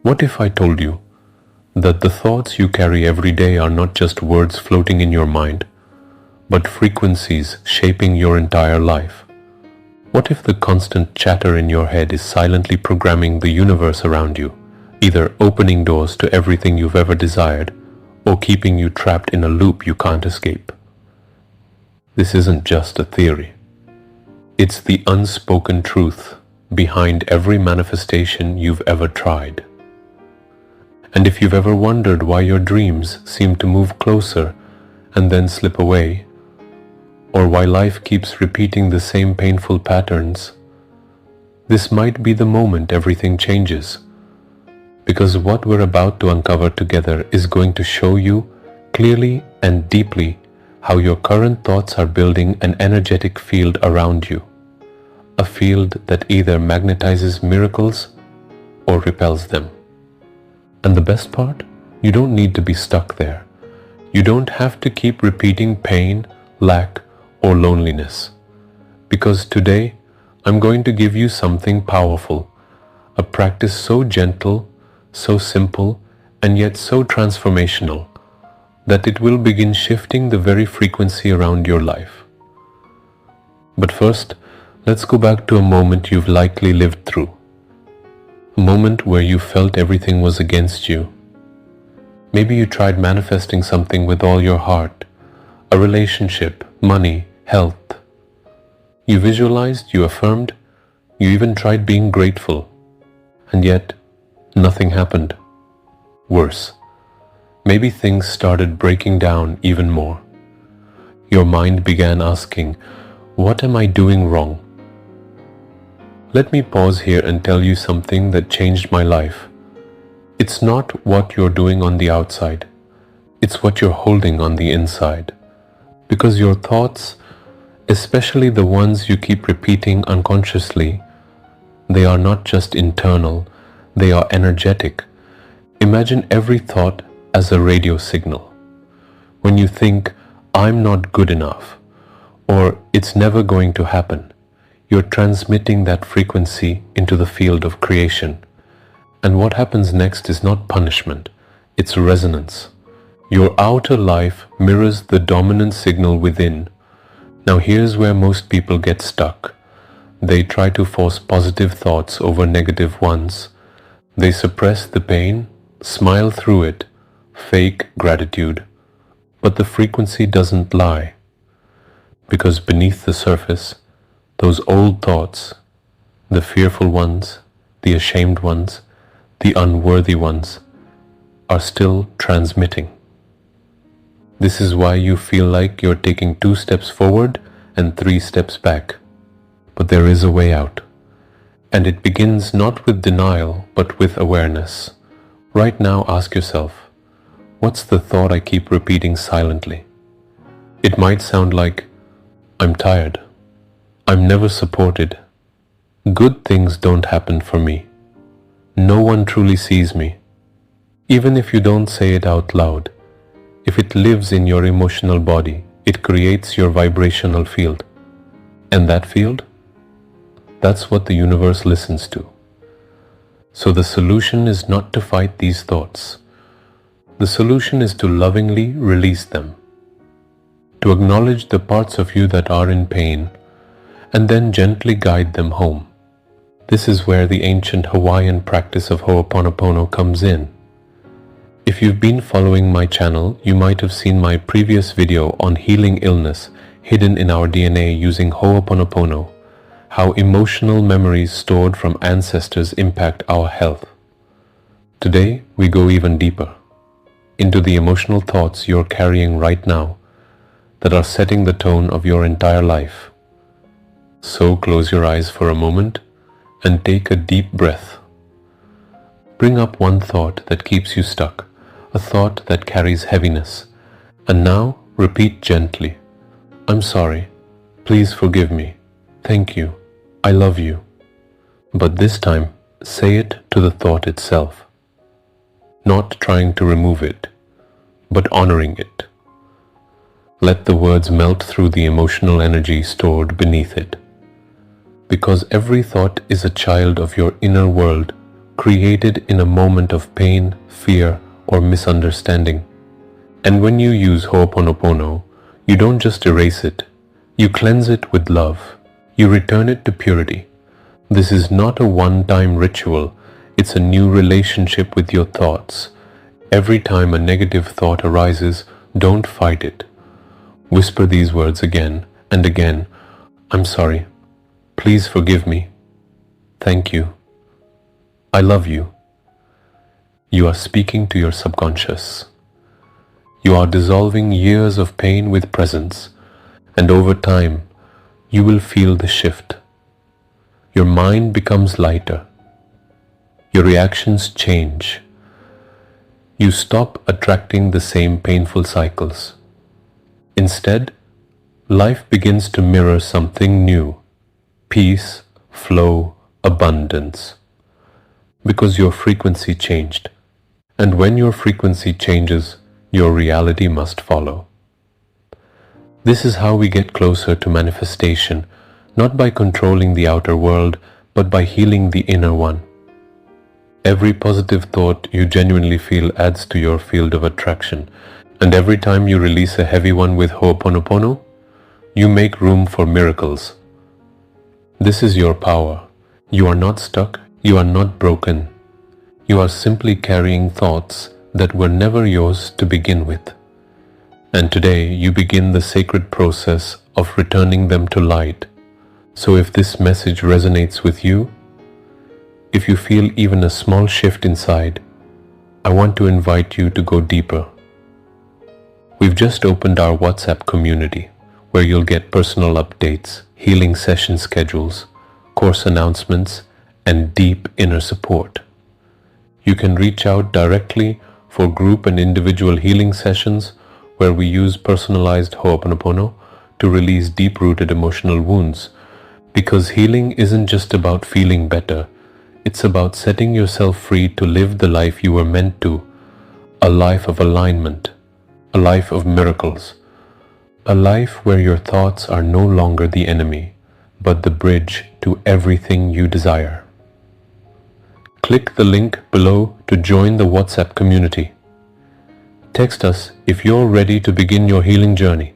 What if I told you that the thoughts you carry every day are not just words floating in your mind, but frequencies shaping your entire life? What if the constant chatter in your head is silently programming the universe around you, either opening doors to everything you've ever desired, or keeping you trapped in a loop you can't escape? This isn't just a theory. It's the unspoken truth behind every manifestation you've ever tried. And if you've ever wondered why your dreams seem to move closer and then slip away, or why life keeps repeating the same painful patterns, this might be the moment everything changes. Because what we're about to uncover together is going to show you clearly and deeply how your current thoughts are building an energetic field around you. A field that either magnetizes miracles or repels them. And the best part? You don't need to be stuck there. You don't have to keep repeating pain, lack, or loneliness. Because today, I'm going to give you something powerful. A practice so gentle, so simple, and yet so transformational, that it will begin shifting the very frequency around your life. But first, let's go back to a moment you've likely lived through. A moment where you felt everything was against you. Maybe you tried manifesting something with all your heart, a relationship, money, health. You visualized, you affirmed, you even tried being grateful, and yet nothing happened. Worse, maybe things started breaking down even more. Your mind began asking, what am I doing wrong? Let me pause here and tell you something that changed my life. It's not what you're doing on the outside. It's what you're holding on the inside. Because your thoughts, especially the ones you keep repeating unconsciously, they are not just internal, they are energetic. Imagine every thought as a radio signal. When you think, I'm not good enough, or it's never going to happen, you're transmitting that frequency into the field of creation. And what happens next is not punishment, it's resonance. Your outer life mirrors the dominant signal within. Now here's where most people get stuck. They try to force positive thoughts over negative ones. They suppress the pain, smile through it, fake gratitude. But the frequency doesn't lie. Because beneath the surface, those old thoughts, the fearful ones, the ashamed ones, the unworthy ones, are still transmitting. This is why you feel like you're taking 2 steps forward and 3 steps back. But there is a way out. And it begins not with denial, but with awareness. Right now, ask yourself, what's the thought I keep repeating silently? It might sound like, I'm tired. I'm never supported. Good things don't happen for me. No one truly sees me. Even if you don't say it out loud, if it lives in your emotional body, it creates your vibrational field. And that field? That's what the universe listens to. So the solution is not to fight these thoughts. The solution is to lovingly release them. To acknowledge the parts of you that are in pain, and then gently guide them home. This is where the ancient Hawaiian practice of Ho'oponopono comes in. If you've been following my channel, you might have seen my previous video on healing illness hidden in our DNA using Ho'oponopono, how emotional memories stored from ancestors impact our health. Today, we go even deeper, into the emotional thoughts you're carrying right now that are setting the tone of your entire life. So close your eyes for a moment and take a deep breath. Bring up one thought that keeps you stuck, a thought that carries heaviness. And now repeat gently, I'm sorry, please forgive me, thank you, I love you. But this time, say it to the thought itself. Not trying to remove it, but honoring it. Let the words melt through the emotional energy stored beneath it. Because every thought is a child of your inner world created in a moment of pain, fear, or misunderstanding. And when you use Ho'oponopono, you don't just erase it, you cleanse it with love. You return it to purity. This is not a one-time ritual, it's a new relationship with your thoughts. Every time a negative thought arises, don't fight it. Whisper these words again and again. I'm sorry. Please forgive me. Thank you. I love you. You are speaking to your subconscious. You are dissolving years of pain with presence, and over time, you will feel the shift. Your mind becomes lighter. Your reactions change. You stop attracting the same painful cycles. Instead, life begins to mirror something new: peace, flow, abundance. Because your frequency changed. And when your frequency changes, your reality must follow. This is how we get closer to manifestation, not by controlling the outer world, but by healing the inner one. Every positive thought you genuinely feel adds to your field of attraction, and every time you release a heavy one with Ho'oponopono, you make room for miracles. This is your power. You are not stuck, you are not broken. You are simply carrying thoughts that were never yours to begin with. And today you begin the sacred process of returning them to light. So if this message resonates with you, if you feel even a small shift inside, I want to invite you to go deeper. We've just opened our WhatsApp community, where you'll get personal updates, healing session schedules, course announcements, and deep inner support. You can reach out directly for group and individual healing sessions where we use personalized Ho'oponopono to release deep-rooted emotional wounds. Because healing isn't just about feeling better, it's about setting yourself free to live the life you were meant to, a life of alignment, a life of miracles, a life where your thoughts are no longer the enemy, but the bridge to everything you desire. Click the link below to join the WhatsApp community. Text us if you're ready to begin your healing journey.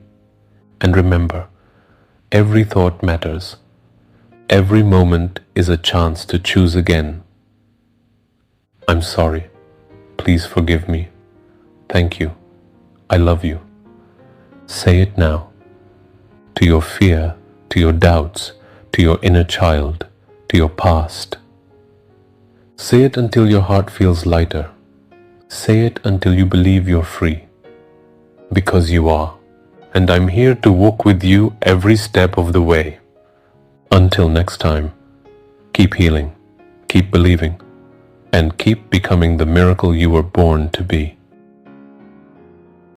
And remember, every thought matters. Every moment is a chance to choose again. I'm sorry. Please forgive me. Thank you. I love you. Say it now. To your fear, to your doubts, to your inner child, to your past. Say it until your heart feels lighter. Say it until you believe you're free. Because you are. And I'm here to walk with you every step of the way. Until next time, keep healing, keep believing, and keep becoming the miracle you were born to be.